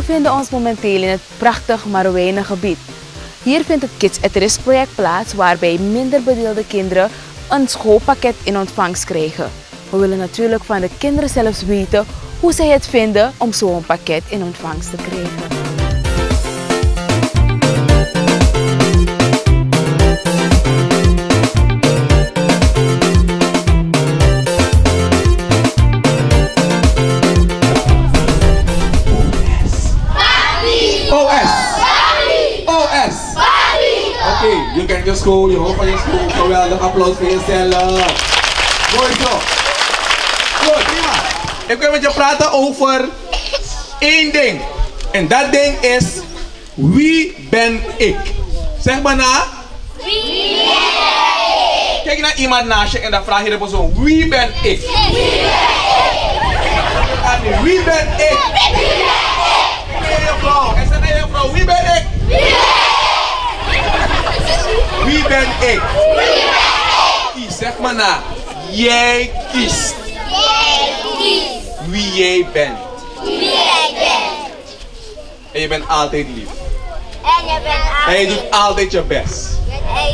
bevinden ons momenteel in het prachtig Marowijnengebied. Hier vindt het Kids at Risk project plaats waarbij minder bedeelde kinderen een schoolpakket in ontvangst krijgen. We willen natuurlijk van de kinderen zelfs weten hoe zij het vinden om zo'n pakket in ontvangst te krijgen. Oké, je kent je school, je hoopt van je school. Geweldig applaus voor jezelf. Mooi zo. Goed, prima. Ik wil met je praten over één ding. En dat ding is, wie ben ik? Zeg maar na. Wie ben ik? Kijk naar iemand naast je en dan vraag je de persoon, wie ben ik? Wie ben ik? Wie ben ik? Nee, juffrouw. En zeg naar juffrouw, wie ben ik? Wie ben ik? Kies, zeg maar na. Jij kiest. Wie jij bent. En je bent altijd lief. En je doet altijd je best.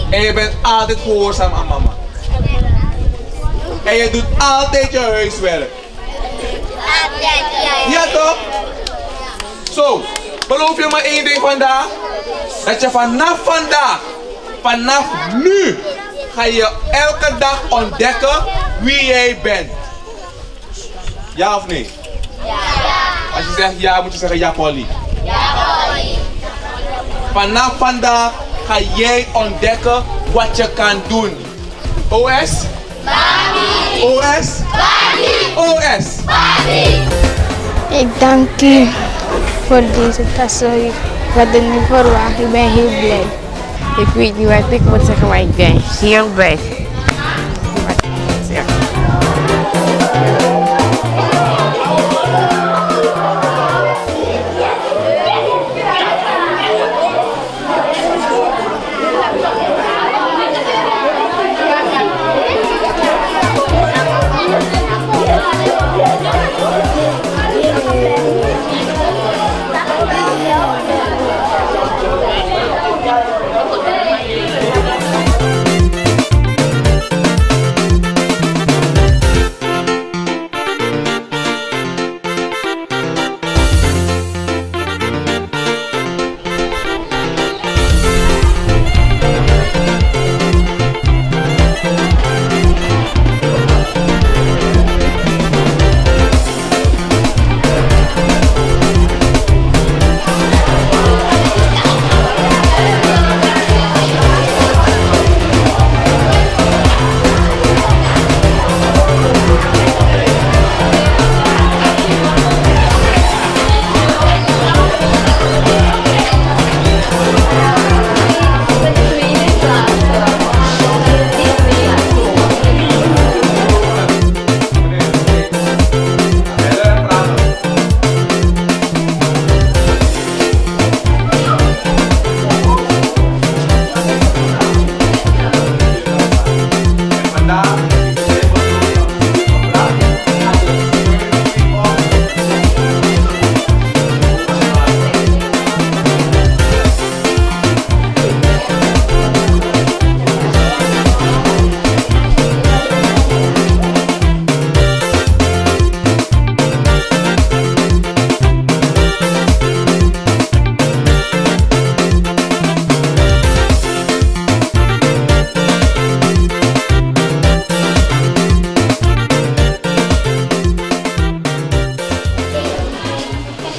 En je bent altijd gehoorzaam aan mama. En je doet altijd je huiswerk. Ja toch? Zo, beloof je maar één ding vandaag. Dat je vanaf vandaag, vanaf nu, ga je elke dag ontdekken wie jij bent. Ja of nee? Ja. Als je zegt ja, moet je zeggen ja, Polly. Ja, Polly. Vanaf vandaag ga jij ontdekken wat je kan doen. OS? Barbie. OS? Barbie. OS? Barbie. Ik dank u voor deze tassen. Ik had het niet verwacht. Ik ben heel blij. Ik weet niet wat ik moet zeggen, maar ik ben heel blij.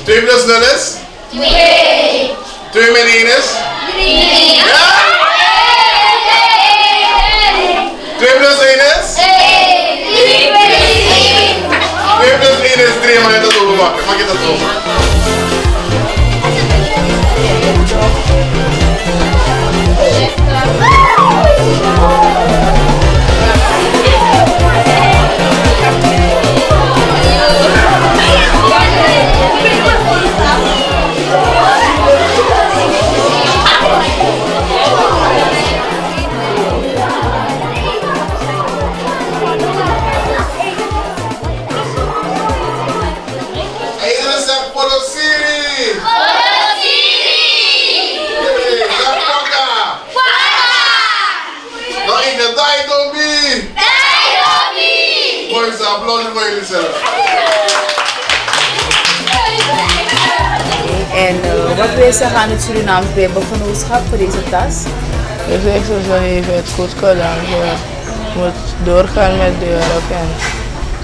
Twee plus 0 is? 2. 2 min 1 is? 3. Ja? 2 plus 1 is? 3. 2 plus 1 is 3, mag je dat overmaken? Mag je dat overmaken? Policy wil je zeggen aan het Surinaams Bijbelgenootschap voor deze tas? Dus ik zou zeggen, je heeft het goed gedaan. Je moet doorgaan met de werk en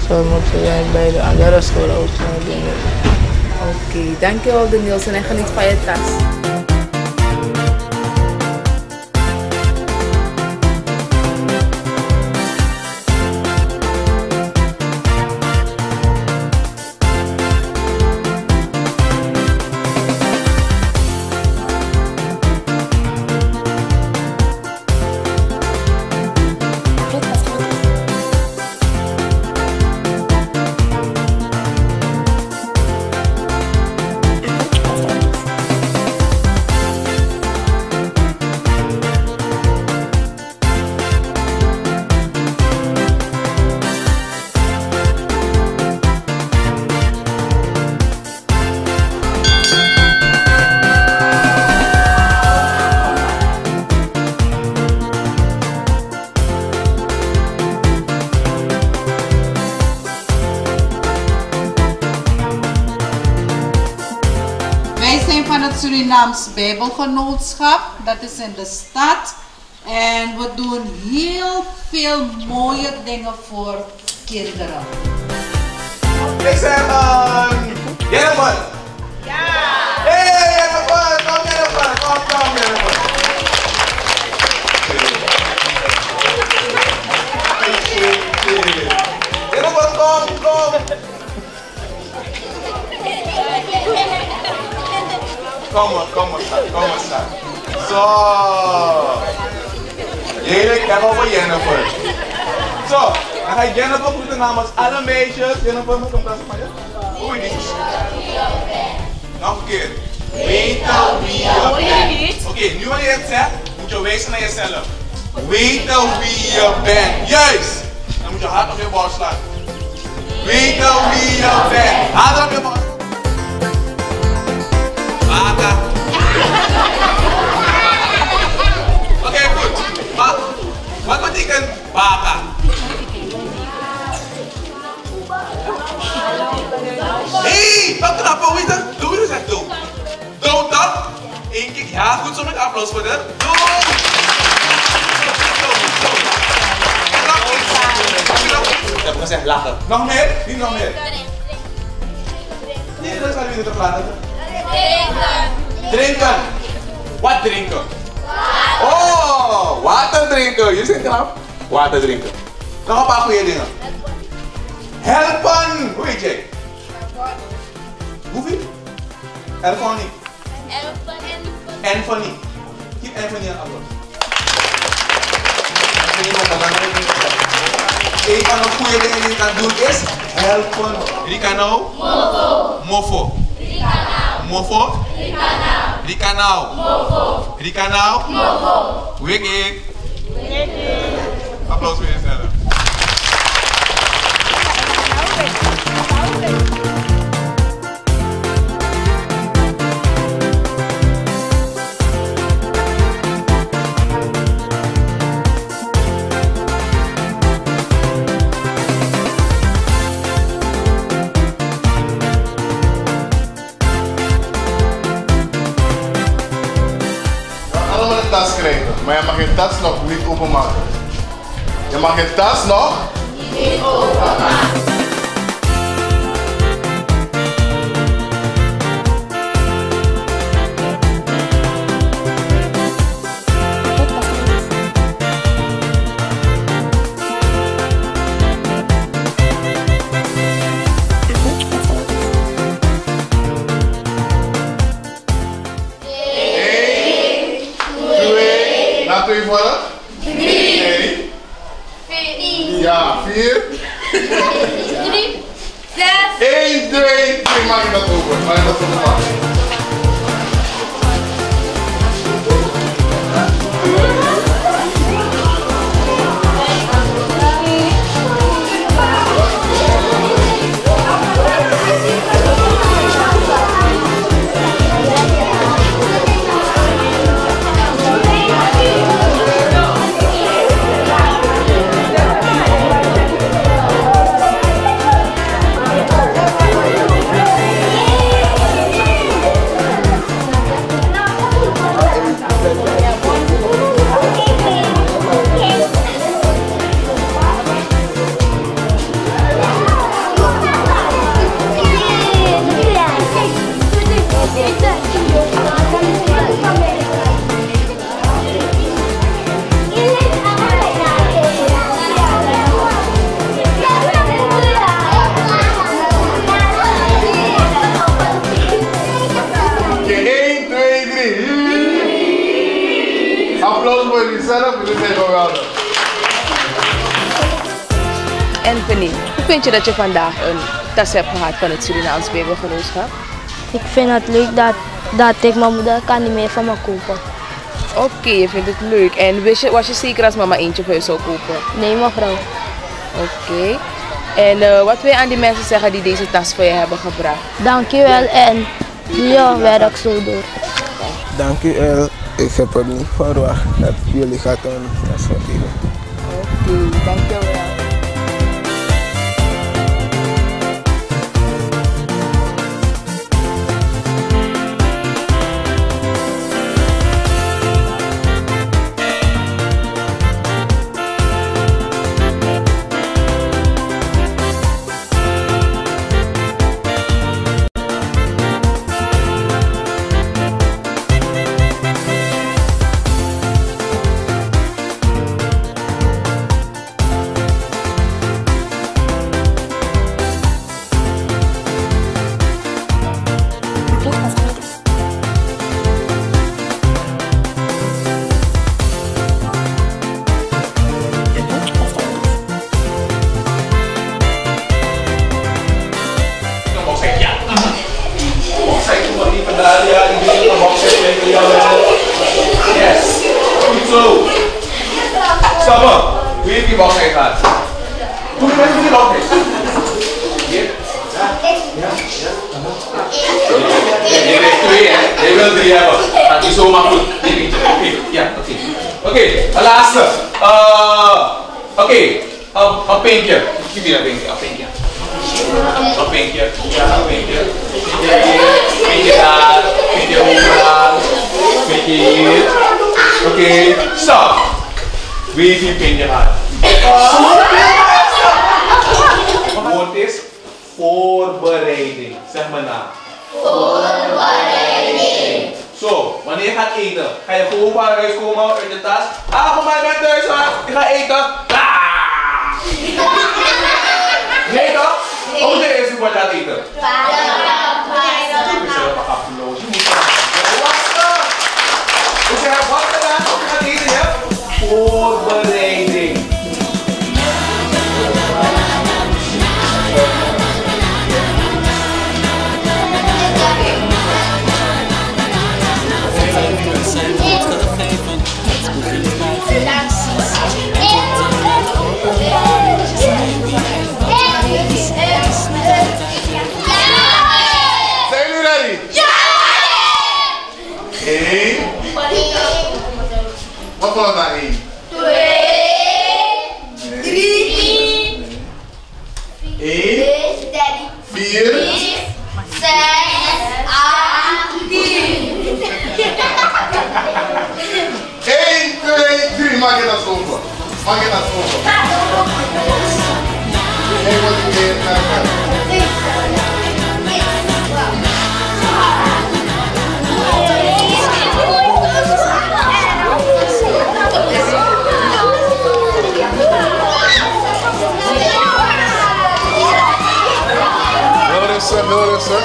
zo moeten wij bij de andere scholen ook zo doen. Oké, dankjewel de Nielsen en geniet van je tas. Van het Surinaams Bijbelgenootschap, dat is in de stad. En we doen heel veel mooie dingen voor kinderen. Ik zeg Jennifer. Ja! Hey Jennifer, kom Jennifer, kom Jennifer. Jennifer, kom. Kom maar staan. Zo. Jullie kijken over Jennifer. Zo, dan ga je Jennifer groeten namens alle meisjes. Jennifer, moet hem plaatsen van je? Hoe is die? Nog een keer. Weten wie je bent. Oké, nu wanneer je het zegt, moet je wijzen naar jezelf. Weten wie je bent. Juist. Dan moet je hard op je borst slaan. Weten wie je bent. Hard op je borst. Baka. Oké, goed. Wat betekent baka? Hé, wat knappen, hoe is dat? Doe je dat? Doe. Doe dat. Eén keer. Ja, goed zo met applaus voor dat. Doe. Ik heb gezegd lachen. Nog meer? Niet nog meer. Nee, dat is al weer te praten. Drinken. Wat drinken? Oh, water drinken. Je zit knap. Water drinken. Nog een paar goede dingen. Helpen. Hoe heet jij? Hoeveel? Anthony. Anthony. Geef Anthony een applaus. Een van de goede dingen die je kan doen is helpen. Ricano. Mofo. Mofo. Ricanao. Mofo. Ricanao. Mofo. Wiggy. Applaus voor jezelf. Tas krijgen, maar je mag je tas nog niet openmaken. Je mag je tas nog niet openmaken. Laten we vallen. 3. 4. Ja, 4. 3. 6. 1, 2, 3. Maak je dat open. Maak je dat open. gezellig, jullie zijn geweldig. Anthony, hoe vind je dat je vandaag een tas hebt gehad van het Surinaams Bijbelgenootschap? Ik vind het leuk dat ik mijn moeder kan niet meer van me kopen. Oké, je vindt het leuk. En was je zeker als mama eentje voor je zou kopen? Nee, mevrouw. Oké. En wat wil je aan die mensen zeggen die deze tas voor je hebben gebracht? Dankjewel en doe je werk zo door. Dankjewel. Ik heb het niet verwacht dat jullie gaat een tas geven. Oké, dankjewel. Yes. Goed zo. Samen. Wie heeft die box gehad? Doe je met die box? Hier. Ja. Je krijgt 2 hè. Je wil 3 hebben. Dat is zomaar goed. Ja, oké. Oké, de laatste. Oké. Een pinkje. Geef je een pinkje. Een pinkje. Ja, een pinkje. Pinkje daar. Pinkje overal. Pinkje hier. Oké, stop. Wie heeft die pinkje gehad? Het woord is voorbereiding. Zeg maar na. Voorbereiding. Zo, wanneer je gaat eten, ga je gewoon van huis komen uit je tas. Kom maar met thuis aan. Je gaat eten. Nee toch? Hoe moet je eerst wat gaat eten? Dus je hebt wat gedaan, of je gaat eten, je hebt voorbereiding. Zijn jullie ready? Ja! 1. Wat was dat 1? 3. 1. 4. 6, 8, 10. 1, 2, 3. Maak je dat open. Maak je dat open. Kijk wat ik hier heb. Heel rustig.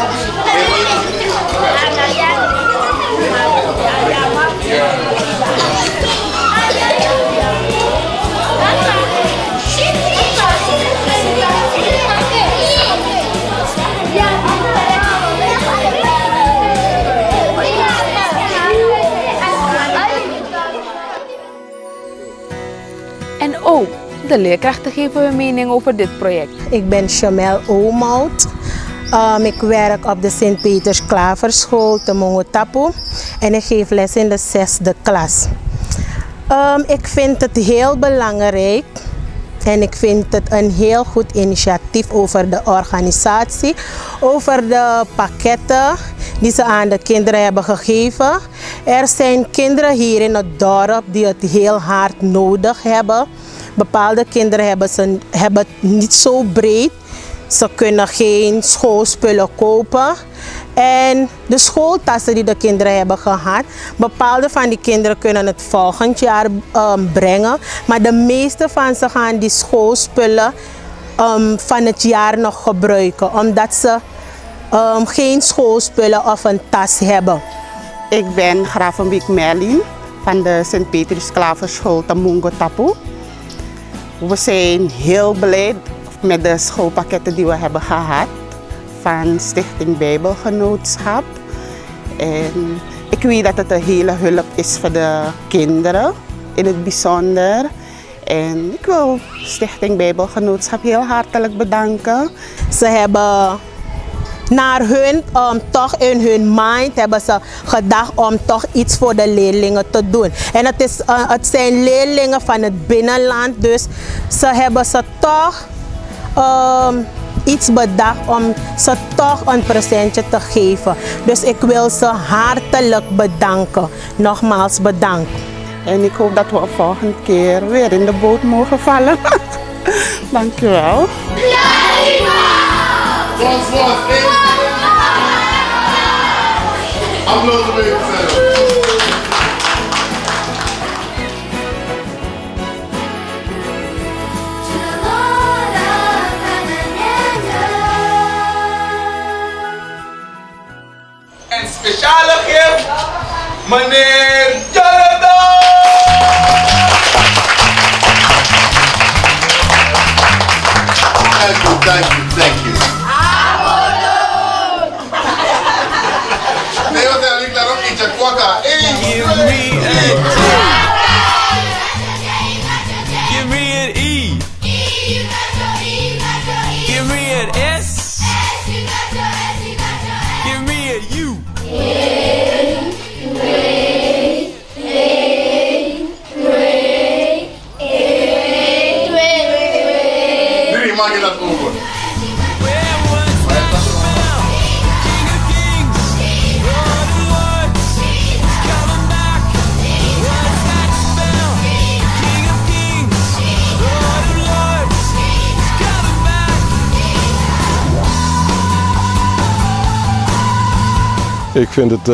En ook de leerkrachten geven hun mening over dit project. Ik ben Chamel Omout. Ik werk op de Sint-Peters Klaverschool te Mongotapu en ik geef les in de 6e klas. Ik vind het heel belangrijk en ik vind het een heel goed initiatief over de organisatie, over de pakketten die ze aan de kinderen hebben gegeven. Er zijn kinderen hier in het dorp die het heel hard nodig hebben. Bepaalde kinderen hebben het niet zo breed. Ze kunnen geen schoolspullen kopen. En de schooltassen die de kinderen hebben gehad, bepaalde van die kinderen kunnen het volgend jaar brengen. Maar de meeste van ze gaan die schoolspullen van het jaar nog gebruiken. Omdat ze geen schoolspullen of een tas hebben. Ik ben Gravenbeek Merlin van de Sint-Petrus Klaverschool Tamungo Tapu. We zijn heel blij met de schoolpakketten die we hebben gehad van Stichting Bijbelgenootschap. En ik weet dat het een hele hulp is voor de kinderen in het bijzonder. En ik wil Stichting Bijbelgenootschap heel hartelijk bedanken. Ze hebben naar hun, toch in hun mind hebben ze gedacht om toch iets voor de leerlingen te doen. En het zijn leerlingen van het binnenland, dus ze hebben ze toch iets bedacht om ze toch een presentje te geven. Dus ik wil ze hartelijk bedanken. Nogmaals bedankt. En ik hoop dat we de volgende keer weer in de boot mogen vallen. Dankjewel. En speciale gift, meneer Jonathan! Thank you. Nee, wat heb ik daarop in Chakwaka? Give me an E. Give me an S. Give me a U. Drie, maak je dat over. Ik vind het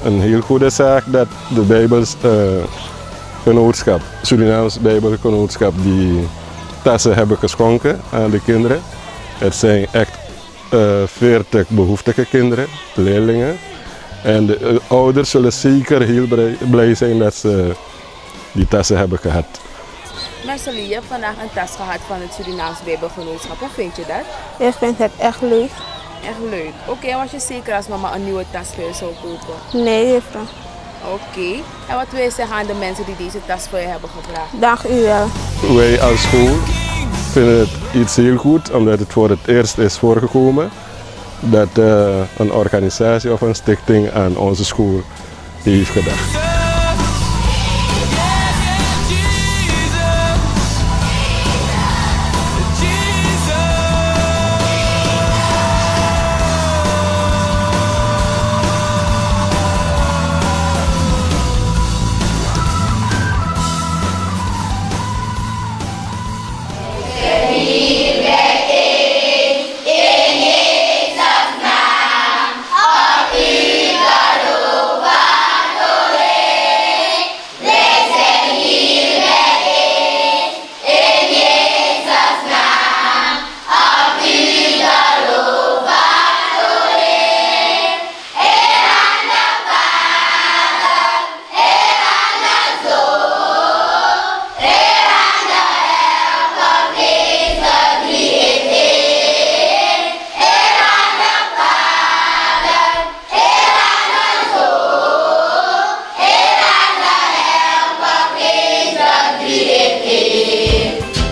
een heel goede zaak dat de Bijbelgenootschap, Surinaams Bijbelgenootschap, die tassen hebben geschonken aan de kinderen. Het zijn echt 40 behoeftige kinderen, leerlingen. En de ouders zullen zeker heel blij zijn dat ze die tassen hebben gehad. Marcelie, je hebt vandaag een tas gehad van het Surinaams Bijbelgenootschap. Hoe vind je dat? Ik vind het echt leuk. Echt leuk. Oké, was je zeker als mama een nieuwe tas voor je zou kopen? Nee, juffrouw. Oké. En wat wil je zeggen aan de mensen die deze tas voor je hebben gebracht? Dank u wel. Wij als school vinden het iets heel goed, omdat het voor het eerst is voorgekomen dat een organisatie of een stichting aan onze school heeft gedacht.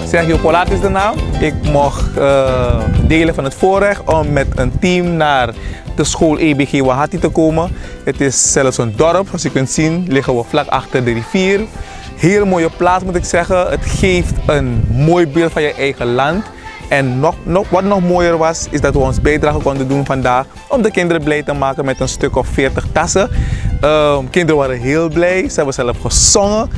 Sergio Polat is de naam. Ik mocht delen van het voorrecht om met een team naar de school EBG Wahati te komen. Het is zelfs een dorp, zoals je kunt zien liggen we vlak achter de rivier. Heel mooie plaats moet ik zeggen. Het geeft een mooi beeld van je eigen land. En wat nog mooier was, is dat we ons bijdrage konden doen vandaag om de kinderen blij te maken met een stuk of 40 tassen. Kinderen waren heel blij, ze hebben zelf gezongen.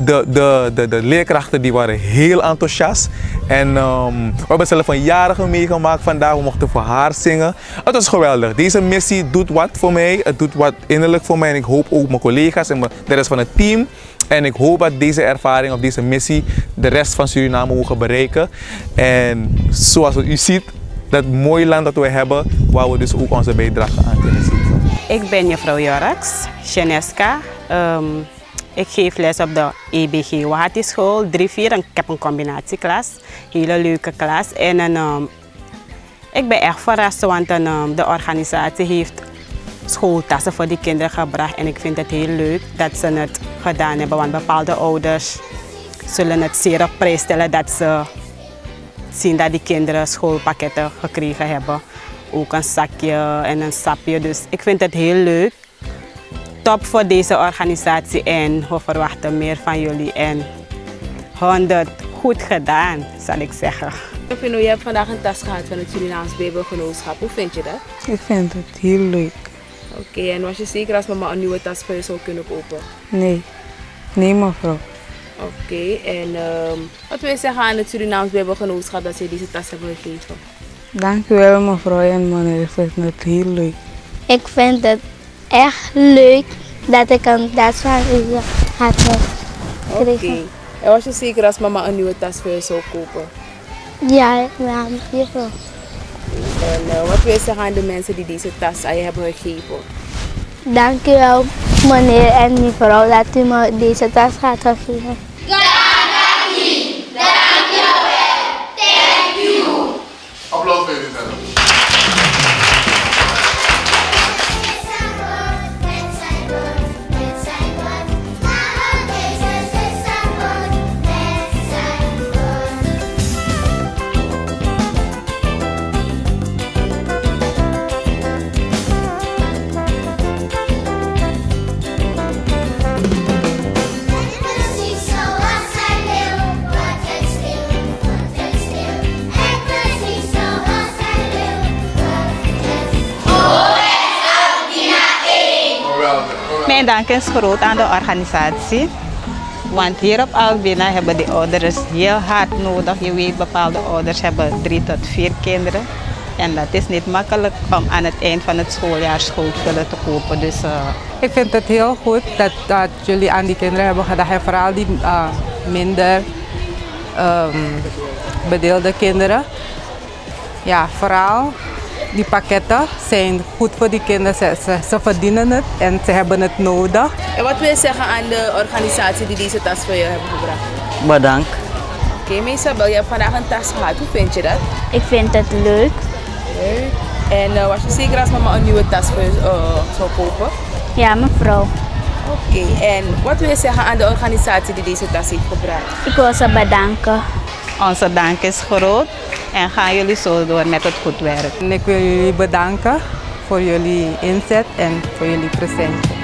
De leerkrachten die waren heel enthousiast. En we hebben zelf een jarige meegemaakt vandaag, we mochten voor haar zingen. Het was geweldig. Deze missie doet wat voor mij, het doet wat innerlijk voor mij. En ik hoop ook mijn collega's en de rest van het team. En ik hoop dat deze ervaring of deze missie de rest van Suriname mogen bereiken. En zoals u ziet, dat mooie land dat we hebben, waar we dus ook onze bijdrage aan kunnen zien. Ik ben juffrouw Jorax, Geneska. Ik geef les op de EBG Wahati school 3-4 en ik heb een combinatieklas. Hele leuke klas. En ik ben echt verrast, want de organisatie heeft schooltassen voor die kinderen gebracht. En ik vind het heel leuk dat ze het gedaan hebben, want bepaalde ouders zullen het zeer op prijs stellen dat ze zien dat die kinderen schoolpakketten gekregen hebben. Ook een zakje en een sapje. Dus ik vind het heel leuk. Top voor deze organisatie en we verwachten meer van jullie. En 100 goed gedaan, zal ik zeggen. Je hebt vandaag een tas gehad van het Surinaams Bijbelgenootschap. Hoe vind je dat? Ik vind het heel leuk. Oké, en was je zeker als mama een nieuwe tas voor je zou kunnen kopen? Nee, nee mevrouw. Oké, en wat wil je zeggen aan het Surinaams Bijbelgenootschap dat ze deze tas hebben gegeven? Dank u wel mevrouw en meneer, ik vind het heel leuk. Ik vind het echt leuk dat ik een tas van u had gekregen. Oké, en was je zeker als mama een nieuwe tas voor je zou kopen? Ja, mevrouw. En wat wil je zeggen aan de mensen die deze tas aan je hebben gegeven? Dank u wel meneer en mevrouw dat u me deze tas gaat geven. Dank je wel. Thank you. Applaus voor jullie verder. Mijn dank is groot aan de organisatie. Want hier op Albina hebben de ouders heel hard nodig. Je weet, bepaalde ouders hebben 3 tot 4 kinderen. En dat is niet makkelijk om aan het eind van het schooljaar schoolspullen te kopen. Dus, Ik vind het heel goed dat jullie aan die kinderen hebben gedacht. En vooral die minder bedeelde kinderen. Ja, vooral die pakketten zijn goed voor die kinderen. Ze verdienen het en ze hebben het nodig. En wat wil je zeggen aan de organisatie die deze tas voor je hebben gebracht? Bedankt. Oké, Isabel, je hebt vandaag een tas gehad. Hoe vind je dat? Ik vind het leuk. Leuk. En was je zeker als mama een nieuwe tas voor je zou kopen? Ja, mevrouw. Oké, en wat wil je zeggen aan de organisatie die deze tas heeft gebracht? Ik wil ze bedanken. Onze dank is groot en gaan jullie zo door met het goed werk. En ik wil jullie bedanken voor jullie inzet en voor jullie presentie.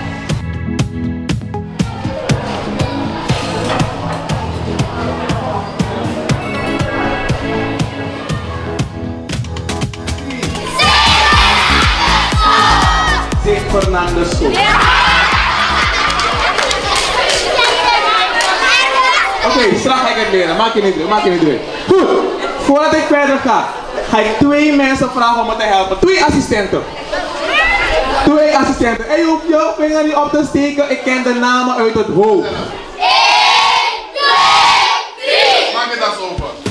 Fernando School. Oké, straks ga ik het leren. Maak je niet druk. Goed, voordat ik verder ga ik 2 mensen vragen om me te helpen. 2 assistenten. 2 assistenten. En je hoeft je vinger niet op te steken. Ik ken de namen uit het hoofd. 1, 2, 3. Maak je dat open.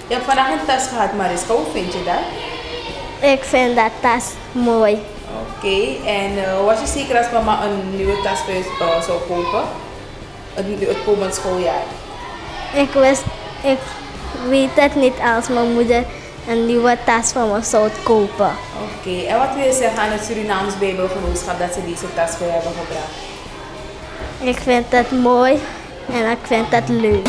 Je hebt vandaag een tas gehad, Mariska. Hoe vind je dat? Ik vind dat tas mooi. Oké, en was je zeker als mama een nieuwe tas voor je zou kopen? Het komend schooljaar? Ik weet het niet als mijn moeder een nieuwe tas voor me zou kopen. Oké, en wat wil je zeggen aan het Surinaams Bijbelgenootschap dat ze deze tas voor je hebben gebracht? Ik vind het mooi en ik vind het leuk.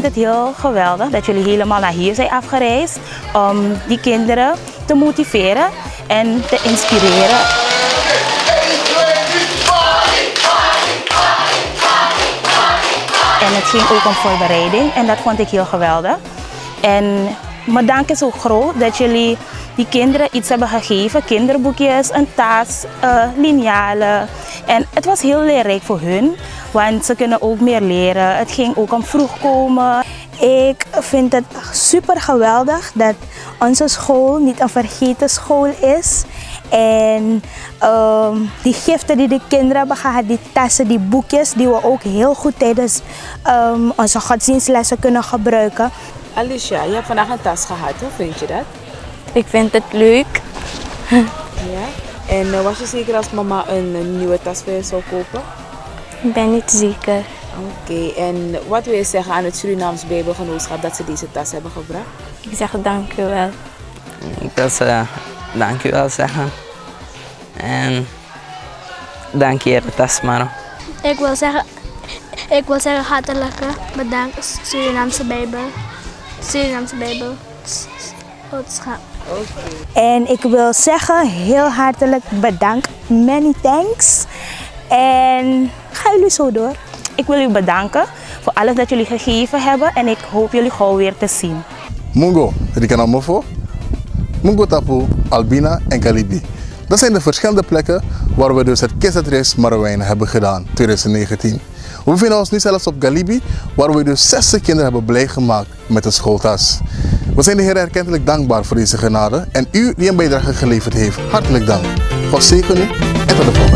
vind het heel geweldig dat jullie helemaal naar hier zijn afgereisd om die kinderen te motiveren en te inspireren. En het ging ook om voorbereiding en dat vond ik heel geweldig. En mijn dank is ook groot dat jullie die kinderen iets hebben gegeven. Kinderboekjes, een tas, linealen. En het was heel leerrijk voor hun, want ze kunnen ook meer leren. Het ging ook om vroeg komen. Ik vind het super geweldig dat onze school niet een vergeten school is. En die giften die de kinderen hebben gehad, die tassen, die boekjes, die we ook heel goed tijdens onze godsdienstlessen kunnen gebruiken. Alicia, je hebt vandaag een tas gehad, hoe vind je dat? Ik vind het leuk. Ja? En was je zeker als mama een nieuwe tas voor je zou kopen? Ik ben niet zeker. Oké, en wat wil je zeggen aan het Surinaams Bijbelgenootschap dat ze deze tas hebben gebracht? Ik zeg dank u wel. Ik wil ze dank u wel zeggen. En dank je, Tasmaro. Ik wil zeggen hartelijk bedankt Surinaamse Bijbelgenootschap. En ik wil zeggen heel hartelijk bedankt, many thanks. En gaan jullie zo door. Ik wil u bedanken voor alles dat jullie gegeven hebben en ik hoop jullie gauw weer te zien. Mungo, Rikanamofo, Mungo Tapu, Albina en Galibi. Dat zijn de verschillende plekken waar we dus het Kids@Risk Marowijnen hebben gedaan, 2019. We bevinden ons nu zelfs op Galibi, waar we dus 60 kinderen hebben blij gemaakt met een schooltas. We zijn de Heer erkentelijk dankbaar voor deze genade en u die een bijdrage geleverd heeft. Hartelijk dank. God zegen u en tot de volgende.